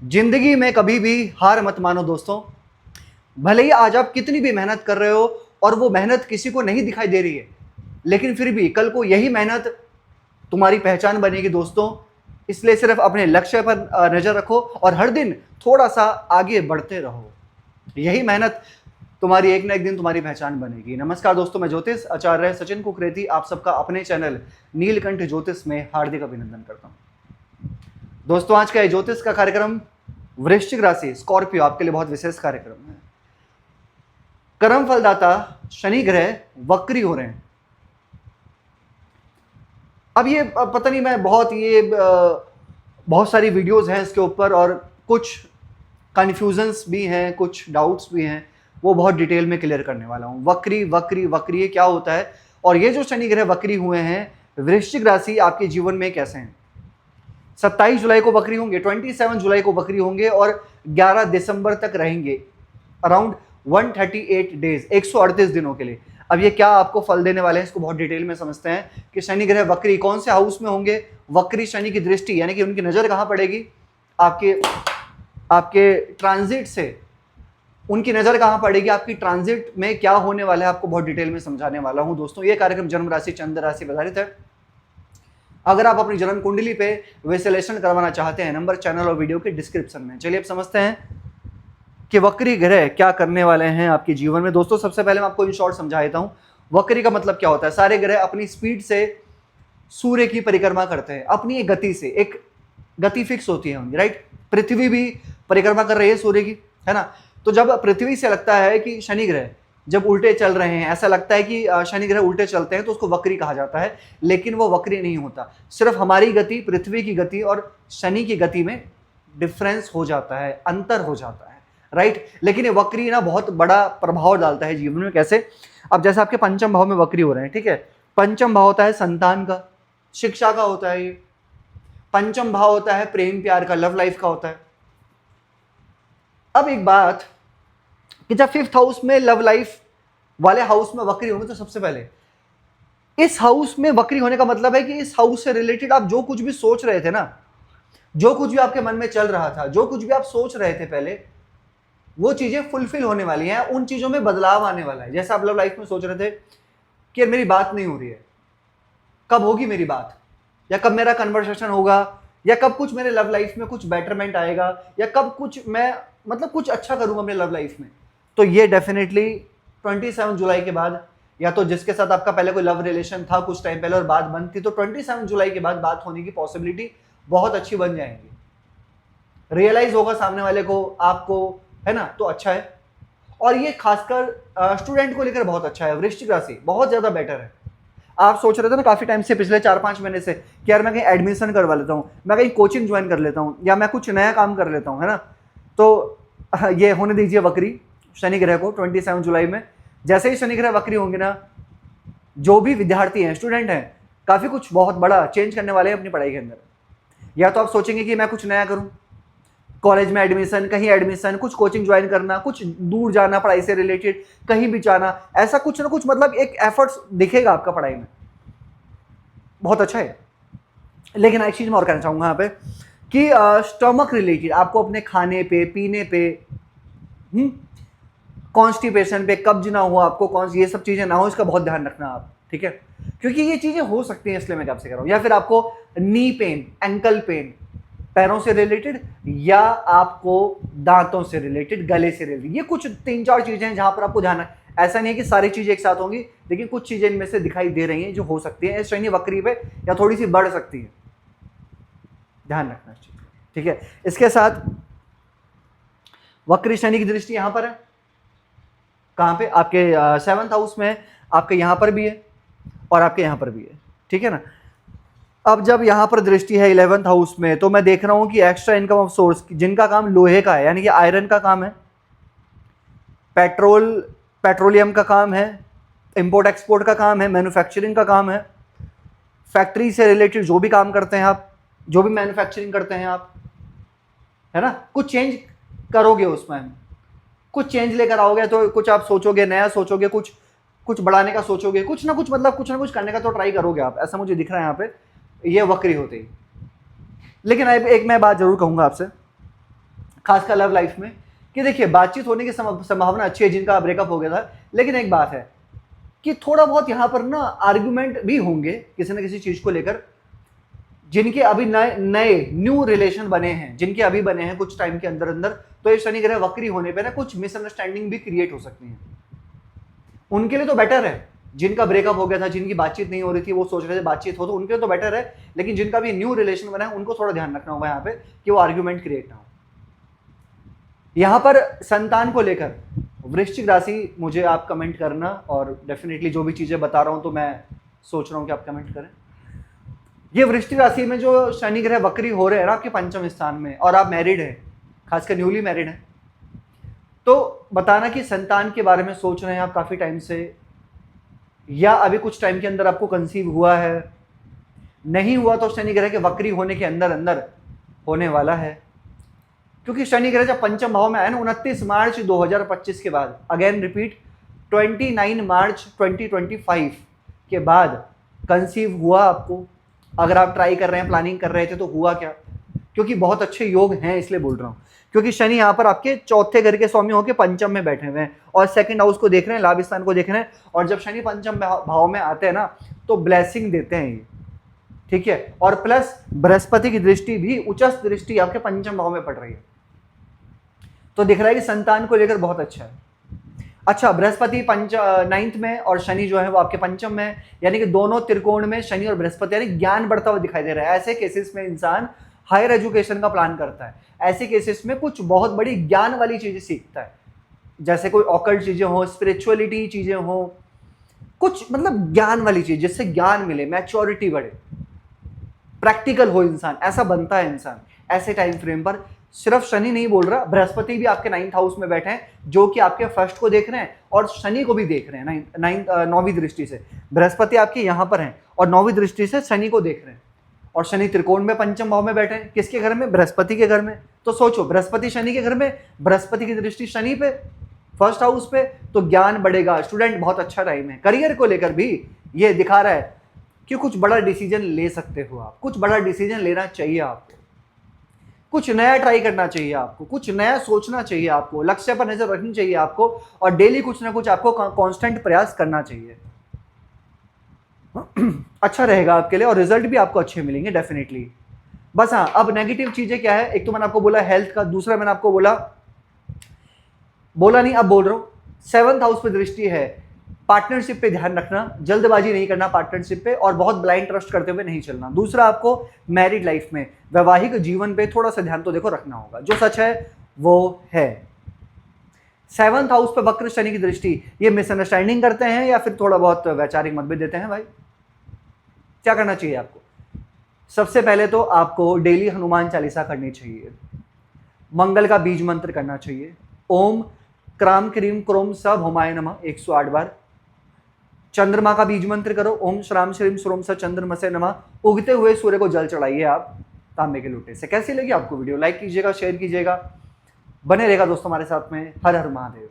जिंदगी में कभी भी हार मत मानो दोस्तों। भले ही आज आप कितनी भी मेहनत कर रहे हो और वो मेहनत किसी को नहीं दिखाई दे रही है, लेकिन फिर भी कल को यही मेहनत तुम्हारी पहचान बनेगी दोस्तों। इसलिए सिर्फ अपने लक्ष्य पर नजर रखो और हर दिन थोड़ा सा आगे बढ़ते रहो। यही मेहनत तुम्हारी एक ना एक दिन तुम्हारी पहचान बनेगी। नमस्कार दोस्तों, मैं ज्योतिष आचार्य सचिन कुकरेती आप सबका अपने चैनल नीलकंठ ज्योतिष में हार्दिक अभिनंदन करता हूं। दोस्तों, आज का ये ज्योतिष का कार्यक्रम वृश्चिक राशि स्कॉर्पियो आपके लिए बहुत विशेष कार्यक्रम है। कर्म फलदाता शनि ग्रह वक्री हो रहे हैं। अब ये पता नहीं, मैं बहुत सारी वीडियोस हैं इसके ऊपर और कुछ कन्फ्यूजन्स भी हैं, कुछ डाउट्स भी हैं, वो बहुत डिटेल में क्लियर करने वाला हूँ। वक्री वक्री वक्री ये क्या होता है और ये जो शनि ग्रह वक्री हुए हैं वृश्चिक राशि आपके जीवन में कैसे हैं। 27 जुलाई को वक्री होंगे, 27 जुलाई को वक्री होंगे और 11 दिसंबर तक रहेंगे, अराउंड 138 डेज, 138 दिनों के लिए। अब ये क्या आपको फल देने वाले हैं इसको बहुत डिटेल में समझते हैं कि शनि ग्रह वक्री कौन से हाउस में होंगे। वक्री शनि की दृष्टि यानी कि उनकी नजर कहां पड़ेगी, आपके ट्रांजिट से उनकी नजर कहां पड़ेगी, आपकी ट्रांजिट में क्या होने वाला है आपको बहुत डिटेल में समझाने वाला हूं दोस्तों। ये कार्यक्रम जन्म राशि चंद्र राशि पर आधारित है। अगर आप अपनी जन्म कुंडली पे विश्लेषण करवाना चाहते हैं, नंबर चैनल और वीडियो के डिस्क्रिप्शन में। चलिए अब समझते हैं कि वक्री ग्रह क्या करने वाले हैं आपके जीवन में। दोस्तों, सबसे पहले मैं आपको इन शॉर्ट समझा देता हूं वक्री का मतलब क्या होता है। सारे ग्रह अपनी स्पीड से सूर्य की परिक्रमा करते हैं, अपनी एक गति से, एक गति फिक्स होती है उनकी, राइट। पृथ्वी भी परिक्रमा कर रही है सूर्य की, है ना। तो जब पृथ्वी से लगता है कि शनि ग्रह जब उल्टे चल रहे हैं, ऐसा लगता है कि शनि ग्रह उल्टे चलते हैं, तो उसको वक्री कहा जाता है। लेकिन वो वक्री नहीं होता, सिर्फ हमारी गति, पृथ्वी की गति और शनि की गति में डिफरेंस हो जाता है, अंतर हो जाता है, राइट। लेकिन ये वक्री ना बहुत बड़ा प्रभाव डालता है जीवन में। कैसे? अब जैसे आपके पंचम भाव में वक्री हो रहे हैं, ठीक है। पंचम भाव होता है संतान का, शिक्षा का होता है ये। पंचम भाव होता है प्रेम प्यार का, लव लाइफ का होता है। अब एक बात कि जब 5th हाउस में लव लाइफ वाले हाउस में वक्री होंगे, तो सबसे पहले इस हाउस में वक्री होने का मतलब है कि इस हाउस से रिलेटेड आप जो कुछ भी सोच रहे थे ना, जो कुछ भी आपके मन में चल रहा था, जो कुछ भी आप सोच रहे थे पहले, वो चीजें फुलफिल होने वाली हैं। उन चीजों में बदलाव आने वाला है। जैसे आप लव लाइफ में सोच रहे थे कि मेरी बात नहीं हो रही है, कब होगी मेरी बात, या कब मेरा कन्वर्सेशन होगा, या कब कुछ मेरे लव लाइफ में कुछ बेटरमेंट आएगा, या कब कुछ मैं कुछ अच्छा करूंगा अपने लव लाइफ में। तो ये डेफिनेटली 27 जुलाई के बाद, या तो जिसके साथ आपका पहले कोई लव रिलेशन था कुछ टाइम पहले और बात बंद थी, तो 27 जुलाई के बाद बात होने की पॉसिबिलिटी बहुत अच्छी बन जाएंगी। रियलाइज होगा सामने वाले को, आपको, है ना, तो अच्छा है। और ये खासकर स्टूडेंट को लेकर बहुत अच्छा है। वृश्चिक राशि बहुत ज्यादा बेटर है। आप सोच रहे थे ना काफी टाइम से, पिछले 4-5 महीने से, कि यार मैं कहीं एडमिशन करवा लेता हूँ, मैं कहीं कोचिंग ज्वाइन कर लेता हूँ, या मैं कुछ नया काम कर लेता हूँ, है ना। तो ये होने दीजिए वक्री शनि ग्रह को 27 जुलाई में। जैसे ही शनि ग्रह वक्री होंगे ना, जो भी विद्यार्थी हैं, स्टूडेंट हैं, काफी कुछ बहुत बड़ा चेंज करने वाले हैं अपनी पढ़ाई के अंदर। या तो आप सोचेंगे कि मैं कुछ नया करूं, कॉलेज में एडमिशन, कहीं एडमिशन, कुछ कोचिंग ज्वाइन करना, कुछ दूर जाना पढ़ाई से रिलेटेड, कहीं भी जाना, ऐसा कुछ ना कुछ एक एफर्ट्स दिखेगा आपका पढ़ाई में, बहुत अच्छा है। लेकिन एक चीज मैं और कहना चाहूंगा यहाँ पे कि स्टमक रिलेटेड आपको अपने खाने पे, पीने पे, कॉन्स्टिपेशन पे, कब्ज ना हो आपको, ये सब चीजें ना हो, इसका बहुत ध्यान रखना आप, ठीक है। क्योंकि ये चीजें हो सकती हैं, इसलिए मैं आपसे कह रहा हूं। या फिर आपको नी पेन, एंकल पेन, पैरों से रिलेटेड, या आपको दांतों से रिलेटेड, गले से रिलेटेड, ये कुछ 3-4 चीजें हैं जहां पर आपको ध्यान है। ऐसा नहीं है कि सारी चीजें एक साथ होंगी, लेकिन कुछ चीजें इनमें से दिखाई दे रही हैं जो हो सकती है शनि वक्री पे, या थोड़ी सी बढ़ सकती है, ध्यान रखना चाहिए, ठीक है। इसके साथ वक्री शनि की दृष्टि यहां पर है, कहां पे, आपके 7th हाउस में, आपके यहां पर भी है और आपके यहां पर भी है, ठीक है ना। अब जब यहां पर दृष्टि है 11th हाउस में, तो मैं देख रहा हूं कि एक्स्ट्रा इनकम ऑफ सोर्स, जिनका काम लोहे का है, यानी कि आयरन का काम है, पेट्रोलियम का काम है, इंपोर्ट एक्सपोर्ट का काम है, मैन्युफैक्चरिंग का काम है, फैक्ट्री से रिलेटेड जो भी काम करते हैं आप, जो भी मैन्युफैक्चरिंग करते हैं आप, है ना, कुछ चेंज करोगे उसमें, कुछ चेंज लेकर आओगे, तो कुछ आप सोचोगे, नया सोचोगे, कुछ बढ़ाने का सोचोगे, कुछ ना कुछ कुछ ना कुछ करने का तो ट्राई करोगे आप, ऐसा मुझे दिख रहा है यहाँ पे, ये वक्री होते ही। लेकिन एक मैं बात जरूर कहूंगा आपसे खासकर लव लाइफ में, कि देखिए बातचीत होने की संभावना अच्छी है जिनका ब्रेकअप हो गया था, लेकिन एक बात है कि थोड़ा बहुत यहाँ पर ना आर्ग्यूमेंट भी होंगे किसी ना किसी चीज को लेकर। जिनके अभी नए नए न्यू रिलेशन बने हैं, जिनके अभी बने हैं कुछ टाइम के अंदर अंदर, तो ये शनि ग्रह वक्री होने पे ना कुछ मिसअंडरस्टैंडिंग भी क्रिएट हो सकती है। उनके लिए तो बेटर है, जिनका ब्रेकअप हो गया था, जिनकी बातचीत नहीं हो रही थी, वो सोच रहे थे बातचीत हो, तो उनके लिए तो बेटर है। लेकिन जिनका भी न्यू रिलेशन बना है उनको थोड़ा ध्यान रखना होगा यहाँ पे कि वो आर्ग्यूमेंट क्रिएट ना हो। यहाँ पर संतान को लेकर वृश्चिक राशि, मुझे आप कमेंट करना, और डेफिनेटली जो भी चीजें बता रहा हूं तो मैं सोच रहा हूं कि आप कमेंट करें। ये वृश्चिक राशि में जो शनि ग्रह वक्री हो रहे हैं ना आपके पंचम स्थान में, और आप मैरिड हैं, खासकर न्यूली मैरिड हैं, तो बताना कि संतान के बारे में सोच रहे हैं आप काफी टाइम से, या अभी कुछ टाइम के अंदर आपको कंसीव हुआ है, नहीं हुआ तो शनि ग्रह के वक्री होने के अंदर अंदर होने वाला है। क्योंकि शनि ग्रह जब पंचम भाव में आया ना 29 मार्च 2025 के बाद, अगेन रिपीट 29 मार्च 2025 के बाद कंसीव हुआ आपको। अगर आप ट्राई कर रहे हैं, प्लानिंग कर रहे थे, तो हुआ क्या? क्योंकि बहुत अच्छे योग हैं, इसलिए बोल रहा हूं। क्योंकि शनि यहाँ पर आपके चौथे घर के स्वामी होकर पंचम में बैठे हुए हैं और सेकंड हाउस को देख रहे हैं, लाभ स्थान को देख रहे हैं। और जब शनि पंचम भाव में आते हैं ना तो ब्लेसिंग देते हैं ये, ठीक है। और प्लस बृहस्पति की दृष्टि भी, उच्च दृष्टि आपके पंचम भाव में पड़ रही है, तो दिख रहा है कि संतान को लेकर बहुत अच्छा है। अच्छा, बृहस्पति नाइन्थ में और शनि जो है वो आपके पंचम में, यानी कि दोनों त्रिकोण में शनि और बृहस्पति, यानी ज्ञान बढ़ता हुआ दिखाई दे रहा है। ऐसे केसेस में इंसान हायर एजुकेशन का प्लान करता है, ऐसे केसेस में कुछ बहुत बड़ी ज्ञान वाली चीजें सीखता है, जैसे कोई ऑकल्ट चीजें हो, स्पिरिचुअलिटी चीजें हो, कुछ मतलब ज्ञान वाली चीज, जिससे ज्ञान मिले, मैच्योरिटी बढ़े, प्रैक्टिकल हो इंसान, ऐसा बनता है इंसान ऐसे टाइम फ्रेम पर। सिर्फ शनि नहीं बोल रहा, बृहस्पति भी आपके 9th हाउस में बैठे हैं, जो कि आपके फर्स्ट को देख रहे हैं और शनि को भी देख रहे हैं। 9वीं दृष्टि से बृहस्पति आपके यहाँ पर हैं और 9वीं दृष्टि से शनि को देख रहे हैं। और शनि त्रिकोण में पंचम भाव में बैठे हैं, किसके घर में? बृहस्पति के घर में। तो सोचो, बृहस्पति शनि के घर में, बृहस्पति की दृष्टि शनि पे, फर्स्ट हाउस पे, तो ज्ञान बढ़ेगा। स्टूडेंट बहुत अच्छा टाइम है। करियर को लेकर भी ये दिखा रहा है कि कुछ बड़ा डिसीजन ले सकते हो आप, कुछ बड़ा डिसीजन लेना चाहिए आपको, कुछ नया ट्राई करना चाहिए आपको, कुछ नया सोचना चाहिए आपको, लक्ष्य पर नजर रखनी चाहिए आपको, और डेली कुछ ना कुछ आपको कांस्टेंट प्रयास करना चाहिए। अच्छा रहेगा आपके लिए और रिजल्ट भी आपको अच्छे मिलेंगे डेफिनेटली। बस हाँ, अब नेगेटिव चीजें क्या है? एक तो मैंने आपको बोला हेल्थ का, दूसरा मैंने आपको बोला नहीं, अब बोल रहा हूं, 7th हाउस पे दृष्टि है। पार्टनरशिप पे ध्यान रखना, जल्दबाजी नहीं करना पार्टनरशिप पे, और बहुत ब्लाइंड ट्रस्ट करते हुए नहीं चलना। दूसरा, आपको मैरिड लाइफ में, वैवाहिक जीवन पे थोड़ा सा ध्यान तो देखो रखना होगा, जो सच है वो है। 7th हाउस पे वक्र शनि की दृष्टि, ये मिसअंडरस्टैंडिंग करते हैं या फिर थोड़ा बहुत वैचारिक मतभेद देते हैं? भाई क्या करना चाहिए आपको? सबसे पहले तो आपको डेली हनुमान चालीसा करनी चाहिए, मंगल का बीज मंत्र करना चाहिए, ओम क्राम क्रीम क्रोम स भौमाय नमः 108 बार। चंद्रमा का बीज मंत्र करो, ओम श्राम श्रीम श्रोम स चंद्रमसे नमः। उगते हुए सूर्य को जल चढ़ाइए आप तांबे के लोटे से। कैसी लगी आपको वीडियो? लाइक कीजिएगा, शेयर कीजिएगा, बने रहेगा दोस्तों हमारे साथ में। हर हर महादेव।